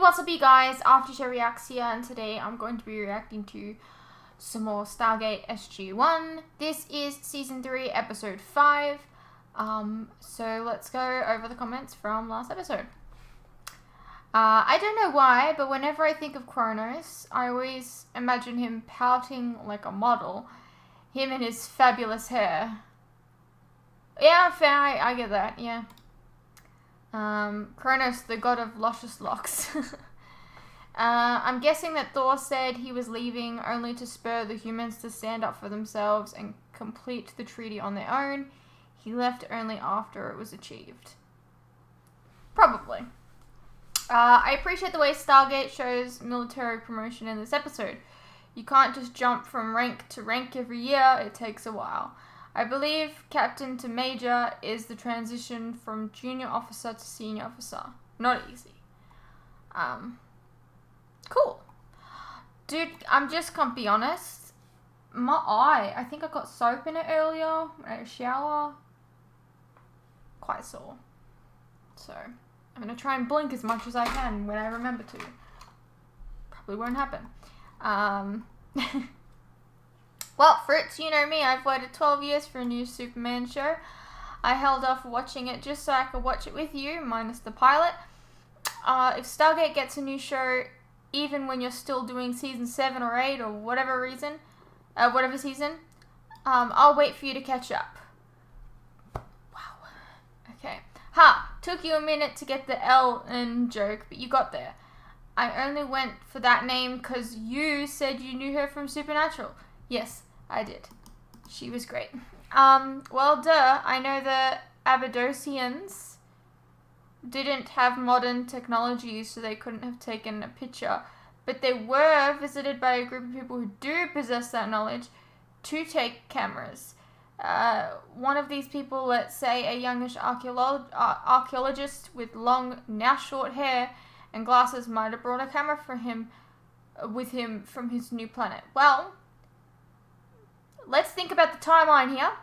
what's up you guys, After Show Reacts here, and today I'm going to be reacting to some more Stargate SG-1. This is Season 3, Episode 5. So let's go over the comments from last episode. I don't know why, but whenever I think of Kronos, I always imagine him pouting like a model. Him and his fabulous hair. Yeah, fair, I get that, yeah. Kronos, the god of luscious locks. I'm guessing that Thor said he was leaving only to spur the humans to stand up for themselves and complete the treaty on their own. He left only after it was achieved. Probably. I appreciate the way Stargate shows military promotion in this episode. You can't just jump from rank to rank every year, it takes a while. I believe captain to major is the transition from junior officer to senior officer. Not easy. Cool. Dude, I'm just gonna be honest. My eye, I think I got soap in it earlier when I had a shower. Quite sore. So, I'm gonna try and blink as much as I can when I remember to. Probably won't happen. Well, Fritz, you know me, I've waited 12 years for a new Superman show. I held off watching it just so I could watch it with you, minus the pilot. If Stargate gets a new show, even when you're still doing season 7 or 8 or whatever season, I'll wait for you to catch up. Wow. Okay. Took you a minute to get the Ellen joke, but you got there. I only went for that name because you said you knew her from Supernatural. Yes, I did. She was great. Well, duh. I know the Abadosians didn't have modern technology, so they couldn't have taken a picture. But they were visited by a group of people who do possess that knowledge to take cameras. One of these people, let's say a youngish archaeologist with long, now short hair and glasses, might have brought a camera with him from his new planet. Well, let's think about the timeline here.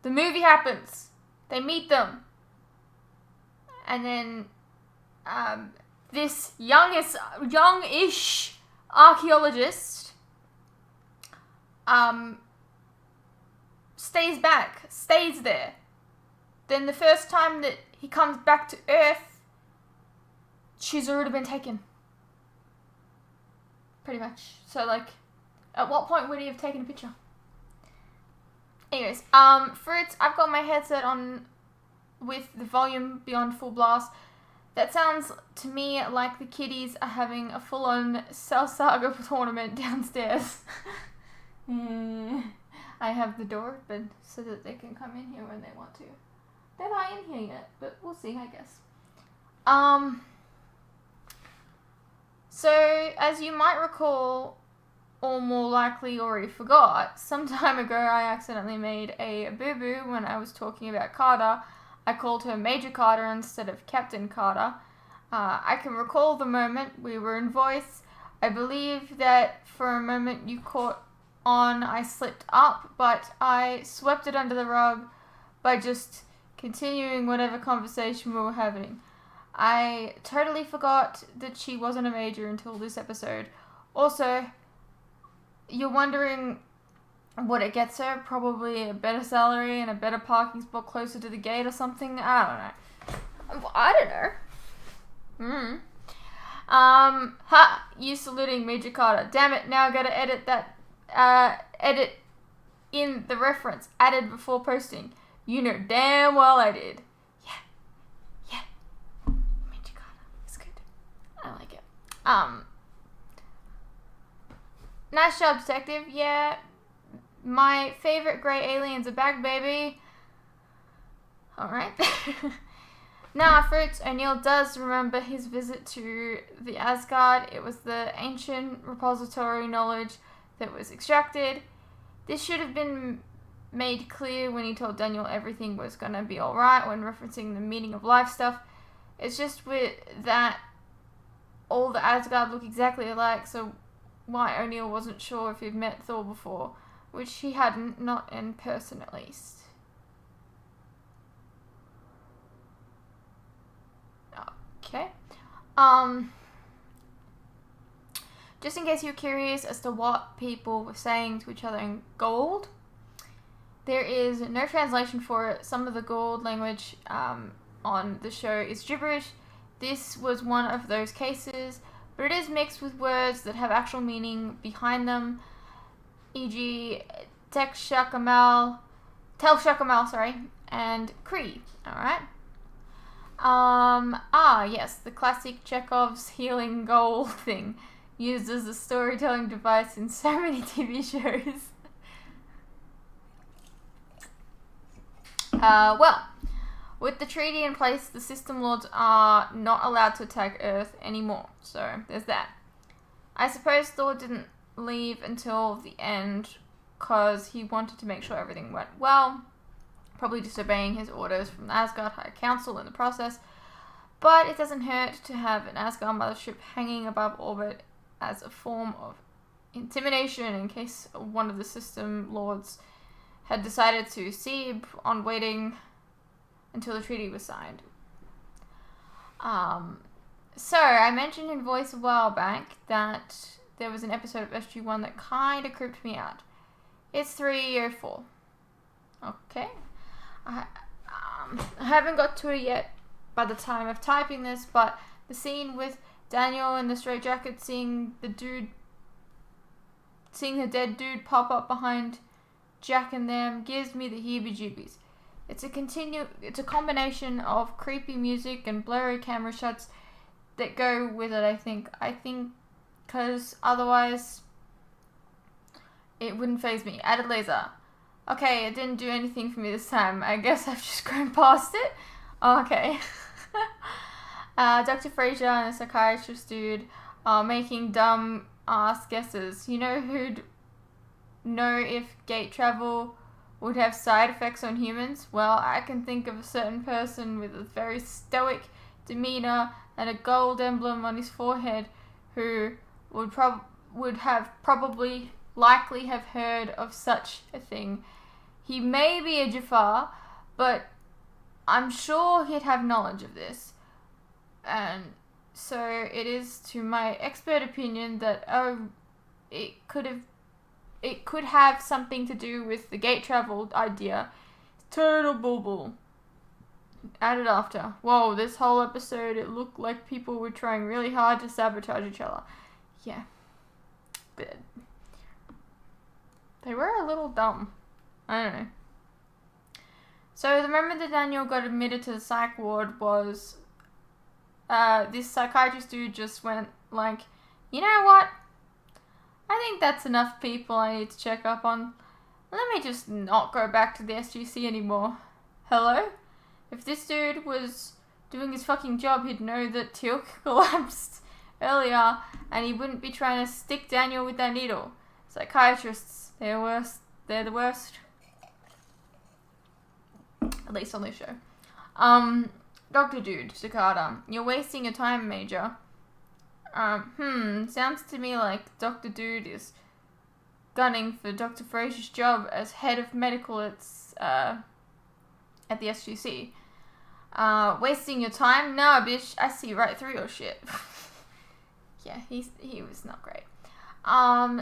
The movie happens. They meet them. And then this youngish archaeologist stays there. Then the first time that he comes back to Earth, she's already been taken. Pretty much. So, like, at what point would he have taken a picture? Anyways, Fritz, I've got my headset on with the volume beyond full blast. That sounds to me like the kiddies are having a full-on Cell Saga tournament downstairs. I have the door open so that they can come in here when they want to. They're not in here yet, but we'll see, I guess. So, as you might recall, or more likely already forgot, some time ago I accidentally made a boo-boo when I was talking about Carter. I called her Major Carter instead of Captain Carter. I can recall the moment we were in voice. I believe that for a moment you caught on I slipped up, but I swept it under the rug by just continuing whatever conversation we were having. I totally forgot that she wasn't a major until this episode. Also, you're wondering what it gets her? Probably a better salary and a better parking spot closer to the gate or something? I don't know. You saluting Major Carter. Damn it, now I gotta edit that, edit in the reference, added before posting. You know damn well I did. Yeah. Major Carter, it's good. I like it. Nice job, detective. Yeah. My favorite grey aliens are back, baby. Alright. Nah, Fritz, O'Neill does remember his visit to the Asgard. It was the ancient repository knowledge that was extracted. This should have been made clear when he told Daniel everything was gonna be alright when referencing the meaning of life stuff. It's just with that all the Asgard look exactly alike, so why O'Neill wasn't sure if he'd met Thor before, which he hadn't, not in person at least. Okay. Just in case you're curious as to what people were saying to each other in Goa'uld, there is no translation for it. Some of the Goa'uld language on the show is gibberish. This was one of those cases, but it is mixed with words that have actual meaning behind them, e.g. Tel Shakamal, and Cree. Alright. Yes, the classic Chekhov's healing goal thing, used as a storytelling device in so many TV shows. Well, with the treaty in place, the System Lords are not allowed to attack Earth anymore, so there's that. I suppose Thor didn't leave until the end because he wanted to make sure everything went well, probably disobeying his orders from the Asgard High Council in the process, but it doesn't hurt to have an Asgard mothership hanging above orbit as a form of intimidation in case one of the System Lords had decided to siege on waiting until the treaty was signed. So, I mentioned in voice a while back that there was an episode of SG-1 that kind of creeped me out. It's 304. Okay. I haven't got to it yet by the time of typing this, but the scene with Daniel in the straitjacket seeing the dead dude pop up behind Jack and them gives me the heebie-jeebies. It's a combination of creepy music and blurry camera shots that go with it, I think. Because otherwise it wouldn't faze me. Added laser. Okay, it didn't do anything for me this time. I guess I've just grown past it. Okay. Dr. Fraser and a psychiatrist dude are making dumb ass guesses. You know who'd know if gate travel would have side effects on humans? Well, I can think of a certain person with a very stoic demeanor and a gold emblem on his forehead who would have likely have heard of such a thing. He may be a Jafar, but I'm sure he'd have knowledge of this. And so it is to my expert opinion that it could have something to do with the gate travel idea. Total bull. Added after. Whoa, this whole episode it looked like people were trying really hard to sabotage each other. Yeah. But they were a little dumb. I don't know. So the moment that Daniel got admitted to the psych ward was this psychiatrist dude just went like, you know what? I think that's enough people I need to check up on. Let me just not go back to the SGC anymore. Hello? If this dude was doing his fucking job, he'd know that Teal'c collapsed earlier and he wouldn't be trying to stick Daniel with that needle. Psychiatrists, they're worst. They're the worst. At least on this show. Dr. Dude, Cicada, you're wasting your time, Major. Sounds to me like Dr. Dude is gunning for Dr. Fraser's job as head of medical at the SGC. Wasting your time? Nah, bitch, I see right through your shit. Yeah, he was not great.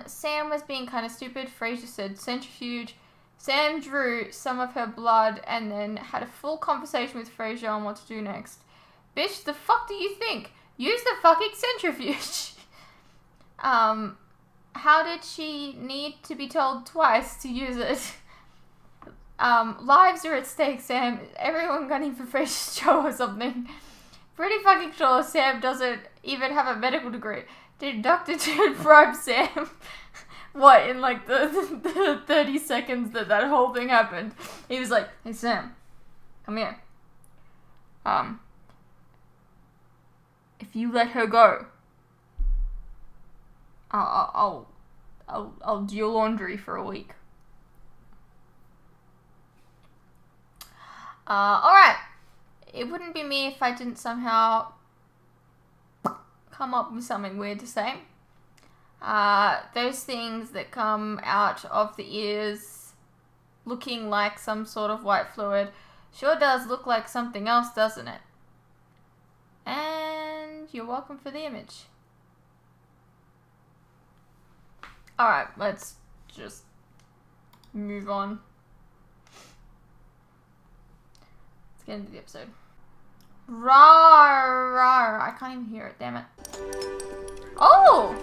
Sam was being kind of stupid. Fraser said centrifuge. Sam drew some of her blood and then had a full conversation with Fraser on what to do next. Bitch, the fuck do you think? Use the fucking centrifuge. How did she need to be told twice to use it? Lives are at stake, Sam. Everyone gunning for Fraser's job or something. Pretty fucking sure Sam doesn't even have a medical degree. Did Dr. Dude bribe Sam? What, in like the 30 seconds that whole thing happened? He was like, hey Sam, come here. If you let her go, I'll do your laundry for a week. Alright. It wouldn't be me if I didn't somehow come up with something weird to say. Those things that come out of the ears looking like some sort of white fluid sure does look like something else, doesn't it? And You're welcome for the image. Alright, let's just move on. Let's get into the episode. Rawr, rawr. I can't even hear it, damn it. Oh!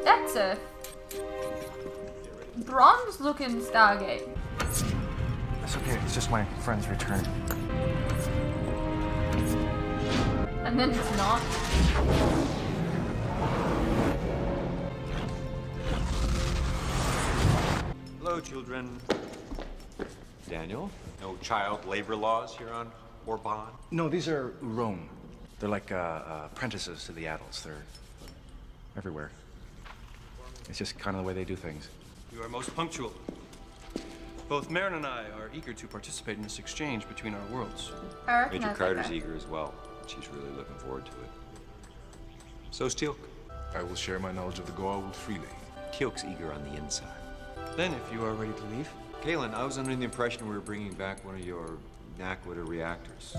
That's a bronze looking Stargate. That's okay, it's just my friend's return. And then it's not. Hello, children. Daniel, no child labor laws here on Orban? No, these are Rome. They're like apprentices to the adults. They're everywhere. It's just kind of the way they do things. You are most punctual. Both Marin and I are eager to participate in this exchange between our worlds. Major Carter's eager as well. She's really looking forward to it. So's Teal'c. I will share my knowledge of the Goa'uld freely. Teal'c's eager on the inside. Then, if you are ready to leave. Galen, I was under the impression we were bringing back one of your Nakwita reactors.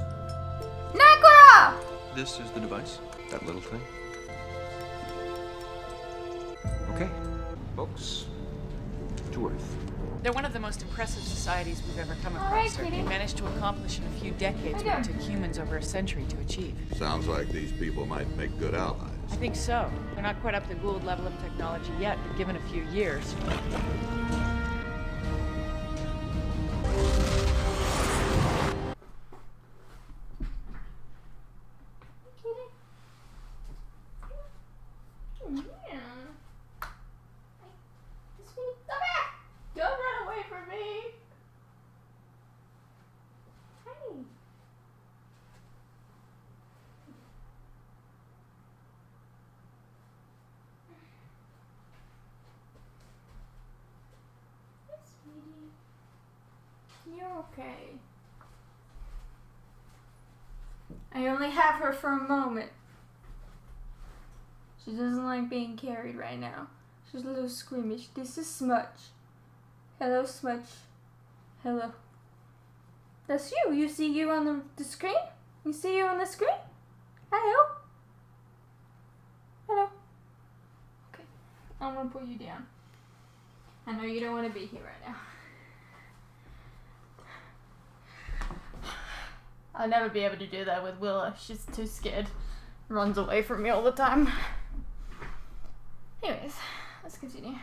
Nakwita! This is the device. That little thing? Okay, folks. To Earth. They're one of the most impressive societies we've ever come All right, across, sir. Kitty. They managed to accomplish in a few decades what it took humans over a century to achieve. Sounds like these people might make good allies. I think so. They're not quite up to Goa'uld level of technology yet, but given a few years. Don't run away from me! Hey! Hey, sweetie. You're okay. I only have her for a moment. She doesn't like being carried right now. She's a little squeamish. This is Smudge. Hello, Smudge. Hello. That's you. You see you on the screen? You see you on the screen? Hello. Hello. Okay. I'm gonna put you down. I know you don't want to be here right now. I'll never be able to do that with Willa. She's too scared. Runs away from me all the time. Anyways, let's continue.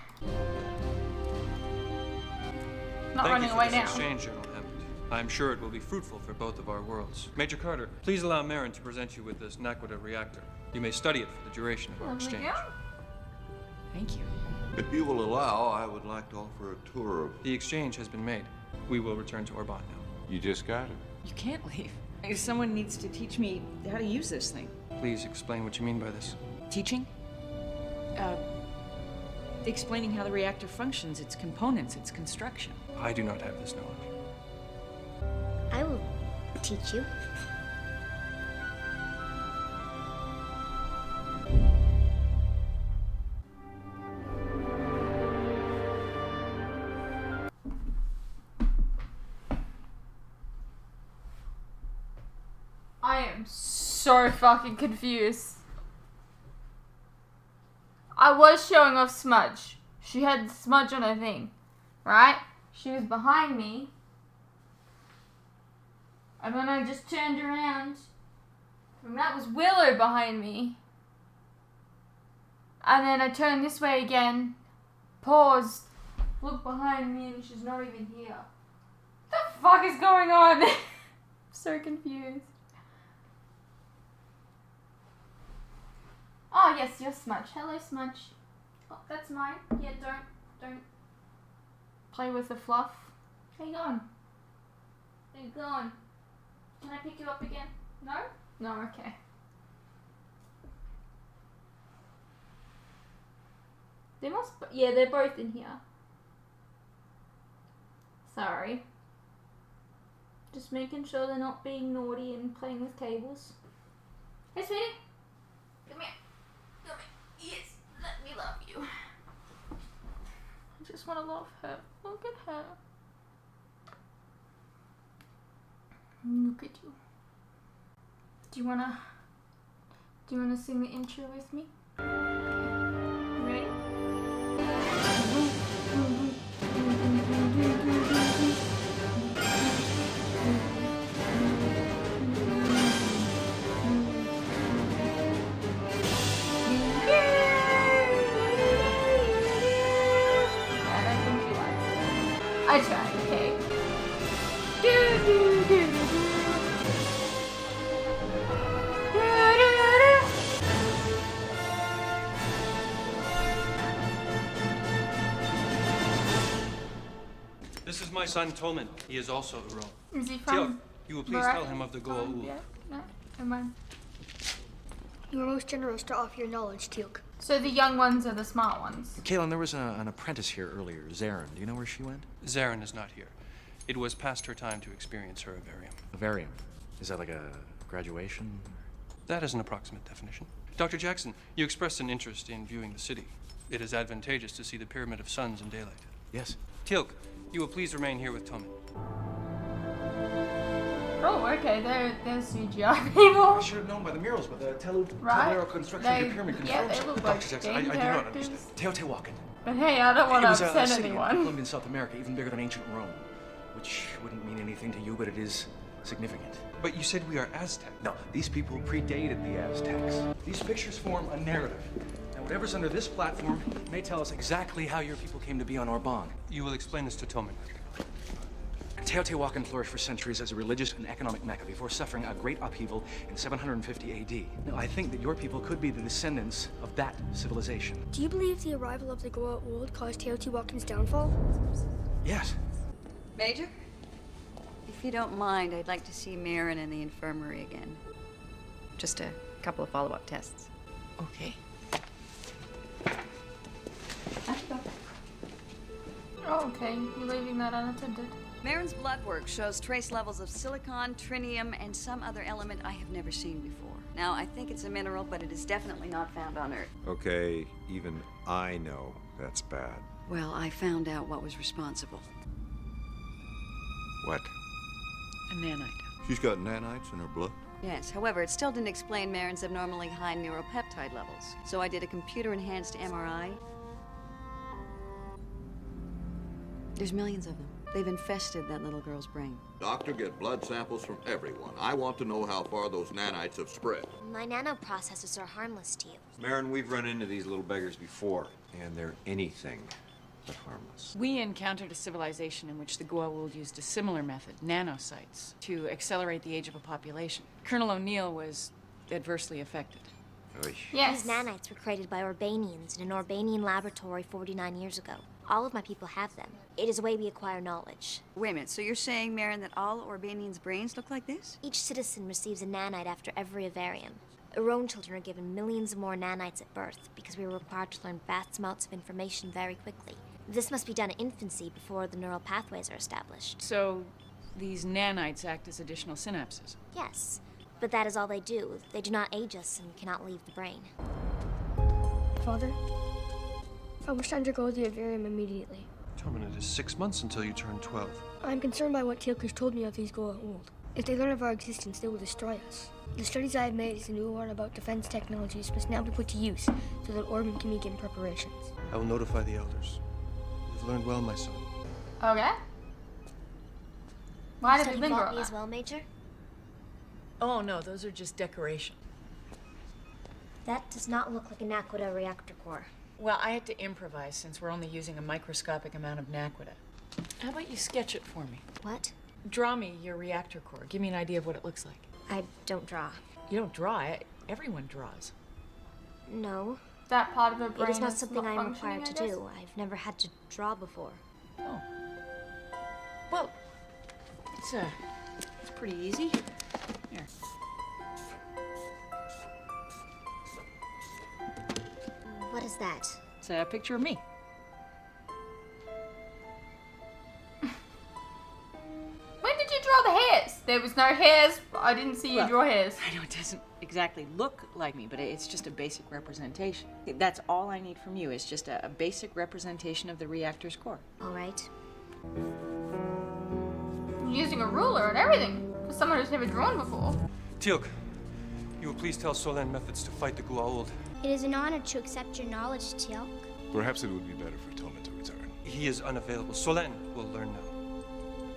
Not Thank running you for away this now. exchange, General Hammond. I am sure it will be fruitful for both of our worlds. Major Carter, please allow Marin to present you with this Nakwita reactor. You may study it for the duration of our Lovely exchange. girl. Thank you. If you will allow, I would like to offer a tour of... The exchange has been made. We will return to Orban now. You just got it. You can't leave. Someone needs to teach me how to use this thing. Please explain what you mean by this. Teaching? Explaining how the reactor functions, its components, its construction. I do not have this knowledge. I will teach you. I am so fucking confused. I was showing off Smudge. She had Smudge on her thing, right? She was behind me. And then I just turned around. And that was Willow behind me. And then I turned this way again. Paused. Looked behind me and she's not even here. What the fuck is going on? So confused. Oh yes, you're Smudge. Hello, Smudge. Oh, that's mine. Yeah, don't play with the fluff. How you going? How you going? Can I pick you up again? No? No, okay. They must, yeah, they're both in here. Sorry. Just making sure they're not being naughty and playing with cables. Hey, sweetie. Come here. Come here. Yes, let me love you. I just want to love her. Look at her. Look at you. Do Do you want to sing the intro with me? You ready? I don't think she likes it. I tried, okay. This is my son, Tolman. He is also a Rome. Is he Teal'c, from? you will please tell him of the Goa'uld. Yeah, no, never mind. You are most generous to offer your knowledge, Teal'c. So the young ones are the smart ones. Kalen, there was an apprentice here earlier, Zarin. Do you know where she went? Zarin is not here. It was past her time to experience her Avarium. Avarium. Is that like a graduation? That is an approximate definition. Dr. Jackson, you expressed an interest in viewing the city. It is advantageous to see the Pyramid of Suns in daylight. Yes. Teal'c, you will please remain here with Tolman. Oh, okay, they're CGI people. I should have known by the murals, but the Right. Telero construction of the pyramid yeah, confirms they it. look Dr. like Jackson, game I do not characters. understand. Teotihuacan. But hey, I don't want It to was a upset city in anyone. Colombian South America, even bigger than ancient Rome. Which wouldn't mean anything to you, but it is significant. But you said we are Aztec. No, these people predated the Aztecs. These pictures form a narrative. Now, whatever's under this platform may tell us exactly how your people came to be on Orban. You will explain this to Tolman. Teotihuacan flourished for centuries as a religious and economic mecca before suffering a great upheaval in 750 AD. Now, I think that your people could be the descendants of that civilization. Do you believe the arrival of the Goa'uld caused Teotihuacan's downfall? Yes. Major? If you don't mind, I'd like to see Marin in the infirmary again. Just a couple of follow-up tests. Okay. Oh, okay, you're leaving that unattended. Marin's blood work shows trace levels of silicon, trinium, and some other element I have never seen before. Now, I think it's a mineral, but it is definitely not found on Earth. Okay, even I know that's bad. Well, I found out what was responsible. What? A nanite. She's got nanites in her blood. Yes, however, it still didn't explain Marin's abnormally high neuropeptide levels. So I did a computer-enhanced MRI. There's millions of them. They've infested that little girl's brain. Doctor, get blood samples from everyone. I want to know how far those nanites have spread. My nanoprocessors are harmless to you. Marin, we've run into these little beggars before, and they're anything but harmless. We encountered a civilization in which the Goa'uld used a similar method, nanosites, to accelerate the age of a population. Colonel O'Neill was adversely affected. Oy. Yes. These nanites were created by Urbanians in an Urbanian laboratory 49 years ago. All of my people have them. It is a way we acquire knowledge. Wait a minute, so you're saying, Marin, that all Urbanians' brains look like this? Each citizen receives a nanite after every Avarium. Our own children are given millions more nanites at birth because we are required to learn vast amounts of information very quickly. This must be done in infancy before the neural pathways are established. So, these nanites act as additional synapses. Yes, but that is all they do. They do not age us and cannot leave the brain. Father, I wish to undergo the Avarium immediately. Tolman, it is 6 months until you turn 12. I'm concerned by what Teal'c has told me of these Goa'uld. If they learn of our existence, they will destroy us. The studies I have made as a new one about defense technologies must now be put to use so that Orban can begin preparations. I will notify the elders. You've learned well, my son. Okay. Why did we Study linger on botany as that? well, Major? Oh, no, those are just decoration. That does not look like a Naquita reactor core. Well, I had to improvise since we're only using a microscopic amount of naquita. How about you sketch it for me? What? Draw me your reactor core. Give me an idea of what it looks like. I don't draw. You don't draw it. Everyone draws. No. That part of her brain It is not something I am functioning, required I to guess? do. I've never had to draw before. Oh. Well, it's pretty easy. Here. What is that? It's a picture of me. When did you draw the hairs? There was no hairs. I didn't see you Well, draw hairs. I know it doesn't exactly look like me, but it's just a basic representation. That's all I need from you is just a basic representation of the reactor's core. All right. You're using a ruler and everything for someone who's never drawn before. Teal'c, You will please tell Solan methods to fight the Goa'uld. It is an honor to accept your knowledge, Teal'c. Perhaps it would be better for Toman to return. He is unavailable. Solan will learn now.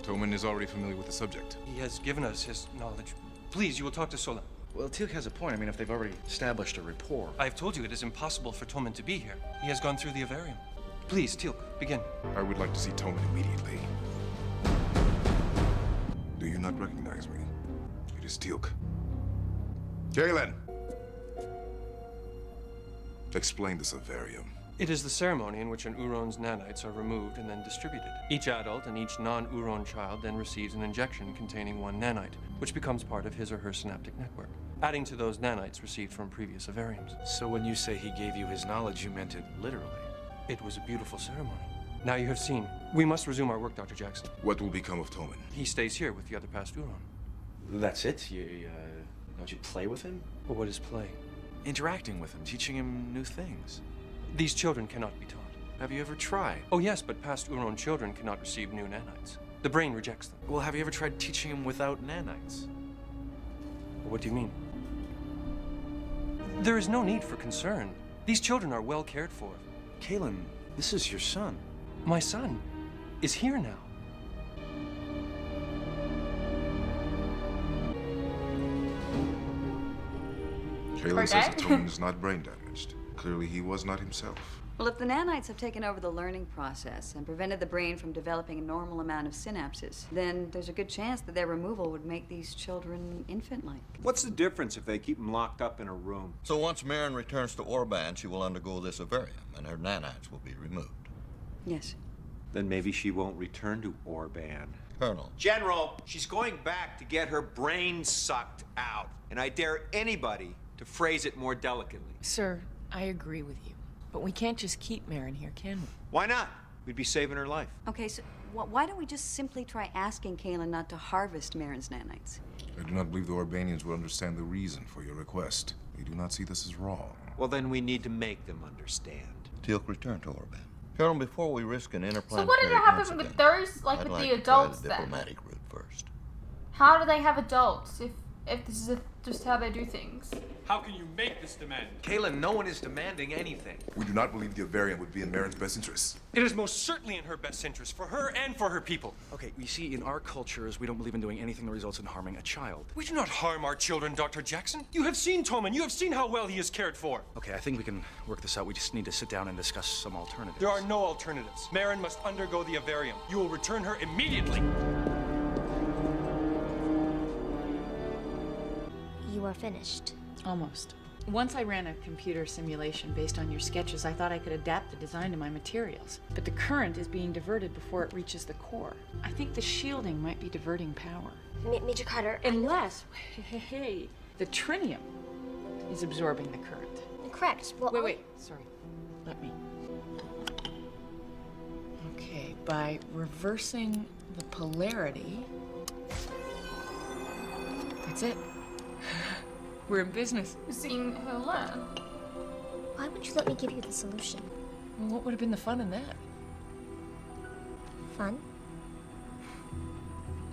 Toman is already familiar with the subject. He has given us his knowledge. Please, you will talk to Solan. Well, Teal'c has a point. I mean, if they've already established a rapport. I have told you it is impossible for Toman to be here. He has gone through the Avarium. Please, Teal'c, begin. I would like to see Toman immediately. Do you not recognize me? It is Teal'c. Galen! Explain this Avarium. It is the ceremony in which an Uron's nanites are removed and then distributed. Each adult and each non-Uron child then receives an injection containing one nanite, which becomes part of his or her synaptic network, adding to those nanites received from previous Avariums. So when you say he gave you his knowledge, you meant it literally? It was a beautiful ceremony. Now you have seen. We must resume our work, Dr. Jackson. What will become of Toman? He stays here with the other past Uron. That's it? Don't you play with him? But what is play? Interacting with him, teaching him new things. These children cannot be taught. Have you ever tried? Oh yes, but past Uron children cannot receive new nanites. The brain rejects them. Well, have you ever tried teaching him without nanites? What do you mean? There is no need for concern. These children are well cared for. Kalen, this is your son. My son is here now. Kalen says that Toman is not brain damaged. Clearly, he was not himself. Well, if the nanites have taken over the learning process and prevented the brain from developing a normal amount of synapses, then there's a good chance that their removal would make these children infant-like. What's the difference if they keep them locked up in a room? So once Marin returns to Orban, she will undergo this Avarium, and her nanites will be removed. Yes. Then maybe she won't return to Orban. Colonel. General, she's going back to get her brain sucked out. And I dare anybody to phrase it more delicately. Sir, I agree with you. But we can't just keep Marin here, can we? Why not? We'd be saving her life. Okay, so why don't we just simply try asking Kalen not to harvest Marin's nanites? I do not believe the Orbanians will understand the reason for your request. They do not see this as wrong. Well, then we need to make them understand. Teal'c, return to Orban. Colonel, before we risk an interplanetary So what did happen incident, with those, like I'd with like the to try adults the then? diplomatic route first. How do they have adults if this is just how they do things? How can you make this demand? Kalen, no one is demanding anything. We do not believe the Avarium would be in Marin's best interests. It is most certainly in her best interest, for her and for her people. Okay, you see, in our cultures, we don't believe in doing anything that results in harming a child. We do not harm our children, Dr. Jackson. You have seen Toman. You have seen how well he is cared for. Okay, I think we can work this out. We just need to sit down and discuss some alternatives. There are no alternatives. Marin must undergo the Avarium. You will return her immediately. You are finished. Almost. Once I ran a computer simulation based on your sketches, I thought I could adapt the design to my materials. But the current is being diverted before it reaches the core. I think the shielding might be diverting power. Major Carter, Unless, hey, the trinium is absorbing the current. correct. Well, Wait, sorry. Let me. Okay, by reversing the polarity. That's it. We're in business. Seeing her learn. Why wouldn't you let me give you the solution? Well, what would have been the fun in that? Fun?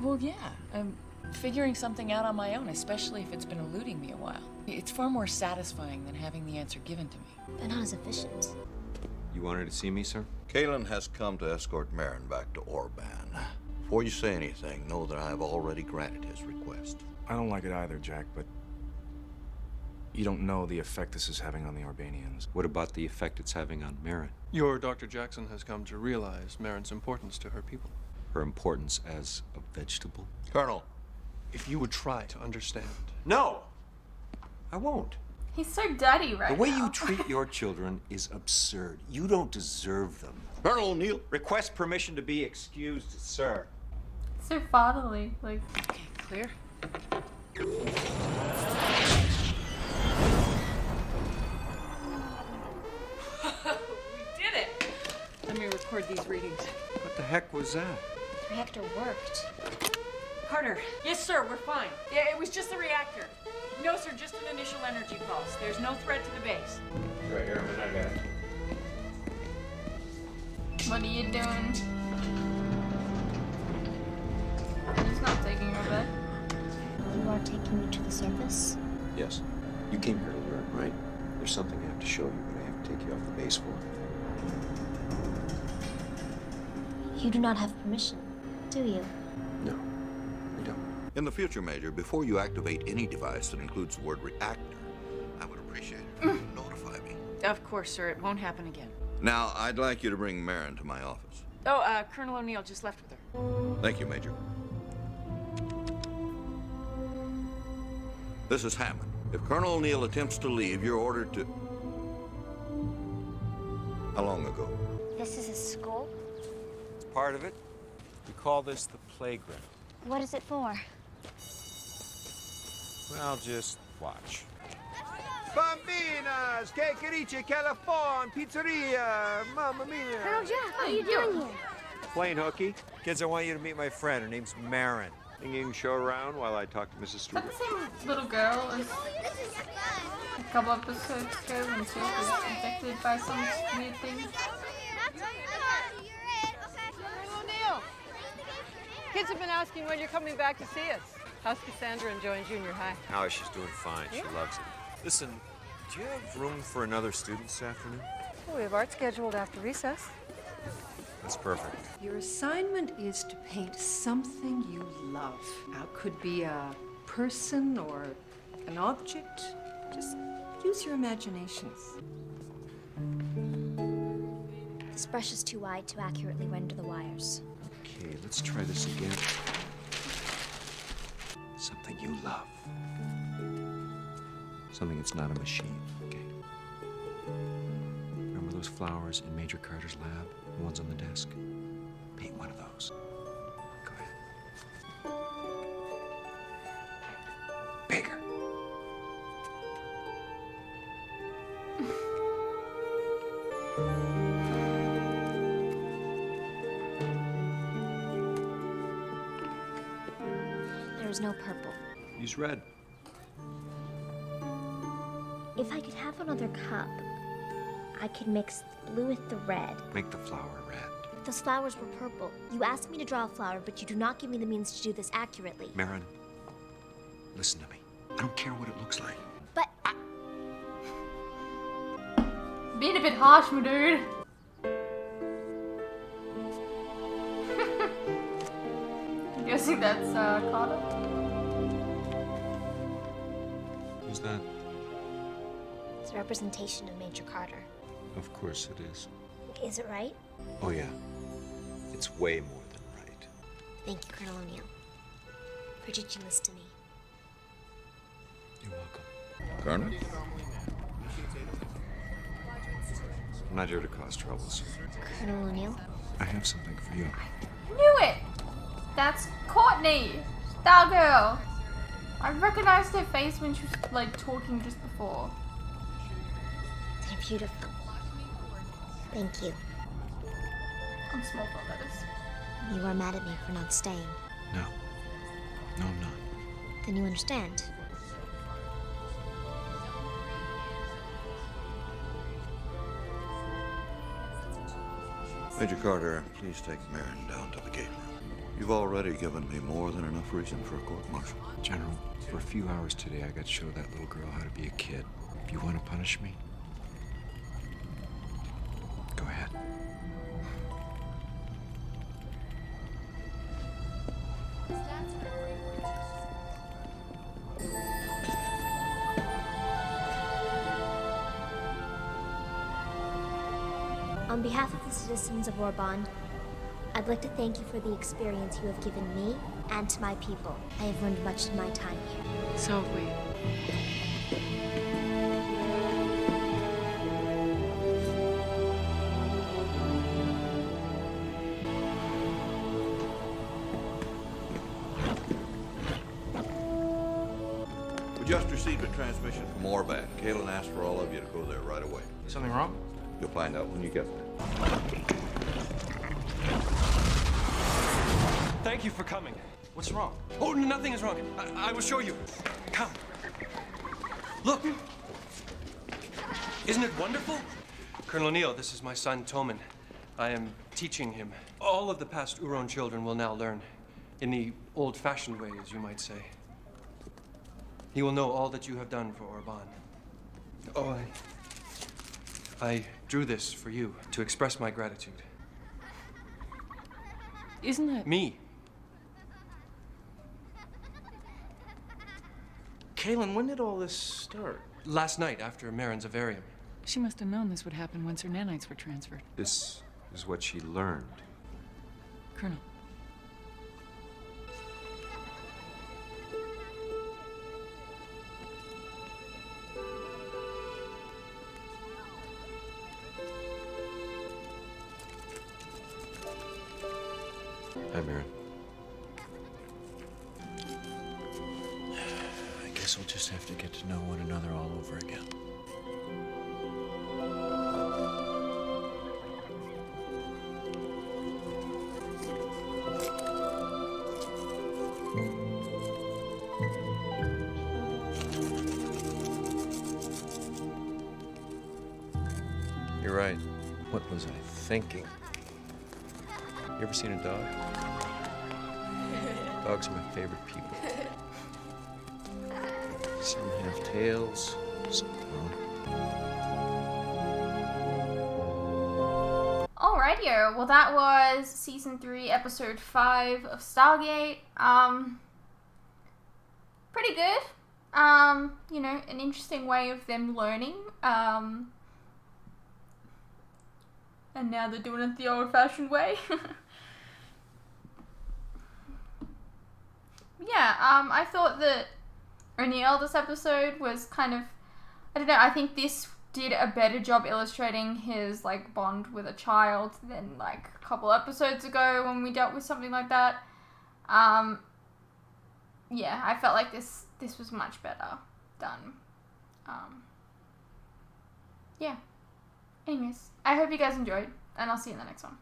Well, yeah. I'm figuring something out on my own, especially if it's been eluding me a while. It's far more satisfying than having the answer given to me. But not as efficient. You wanted to see me, sir? Kalen has come to escort Marin back to Orban. Before you say anything, know that I have already granted his request. I don't like it either, Jack, but you don't know the effect this is having on the Orbanians. What about the effect it's having on Marin? Your Dr. Jackson has come to realize Marin's importance to her people. Her importance as a vegetable? Colonel. If you would try to understand. No! I won't. He's so daddy right The way now. you treat your children is absurd. You don't deserve them. Colonel O'Neill. Request permission to be excused, sir. So fatherly, like. Okay, clear? We did it! Let me record these readings. What the heck was that? The reactor worked. Carter. Yes, sir, we're fine. Yeah, it was just the reactor. No, sir, just an initial energy pulse. There's no threat to the base. Right here, I got it. What are you doing? He's not taking her back. You are taking me to the surface? Yes. You came here to learn, right? There's something I have to show you, but I have to take you off the base for. You do not have permission, do you? No, we don't. In the future, Major, before you activate any device that includes the word reactor, I would appreciate it if you would notify me. Of course, sir. It won't happen again. Now, I'd like you to bring Marin to my office. Oh, Colonel O'Neill just left with her. Thank you, Major. This is Hammond. If Colonel O'Neill attempts to leave, you're ordered to... How long ago? This is a school? It's part of it. We call this the playground. What is it for? Well, just watch. Bambinas, cakeriche, California, pizzeria, mamma mia. Colonel Jack, what are you doing here? Plain hooky. Kids, I want you to meet my friend. Her name's Marin. Think you can show her around while I talk to Mrs. Is Stewart? that the same little girl as a couple episodes ago when she was infected by some weird thing? Kids have been asking when you're coming back to see us. How's Cassandra enjoying junior high? Oh, she's doing fine. She loves it. Listen, do you have room for another student this afternoon? Well, we have art scheduled after recess. That's perfect. Your assignment is to paint something you love. Now, it could be a person or an object. Just use your imaginations. This brush is too wide to accurately render the wires. Okay, let's try this again. Something you love. Something that's not a machine, okay? Remember those flowers in Major Carter's lab? The ones on the desk? Paint one of those. Go ahead. Bigger. There is no purple. Use red. If I could have another cup, I could mix the blue with the red. Make the flower red. Those flowers were purple. You asked me to draw a flower, but you do not give me the means to do this accurately. Marin, listen to me. I don't care what it looks like. But Being a bit harsh, my dude. I'm guessing that's Carter. Who's that? it's a representation of Major Carter. Of course it is. Is it right? Oh, yeah. It's way more than right. Thank you, Colonel O'Neill, for teaching this to me. You're welcome. Colonel? I'm not here to cause troubles. Colonel O'Neill? I have something for you. Knew it! That's Courtney! Stargirl! I recognized her face when she was, like, talking just before. They're beautiful. Thank you. On Smallville, that is. You are mad at me for not staying. No. No, I'm not. Then you understand. Major Carter, please take Marin down to the gate room. You've already given me more than enough reason for a court-martial. General, for a few hours today, I got to show that little girl how to be a kid. If you want to punish me, go ahead. On behalf of the citizens of Orbon, I'd like to thank you for the experience you have given me and to my people. I have learned much in my time here. So have we. We just received a transmission from Orban. Kalen asked for all of you to go there right away. Something wrong? You'll find out when you get there. Thank you for coming. What's wrong? Oh, nothing is wrong. I will show you. Come. Look. Isn't it wonderful? Colonel O'Neill, this is my son, Toman. I am teaching him. All of the past Uron children will now learn in the old-fashioned way, as you might say. He will know all that you have done for Orban. Oh, I drew this for you to express my gratitude. Isn't that... Me. Kaylin, when did all this start? Last night after Marin's Avarium. She must have known this would happen once her nanites were transferred. This is what she learned. Colonel. Hi, Marin. I guess we'll just have to get to know one another all over again. You're right. What was I thinking? You ever seen a dog? Dogs are my favorite people. Some have tails, some don't. Alrighty, well that was Season 3, Episode 5 of Stargate. Pretty good. You know, an interesting way of them learning. And now they're doing it the old-fashioned way. Yeah, I thought that O'Neill this episode was kind of, I don't know, I think this did a better job illustrating his, like, bond with a child than, like, a couple episodes ago when we dealt with something like that. Yeah, I felt like this was much better done. Yeah. Anyways, I hope you guys enjoyed, and I'll see you in the next one.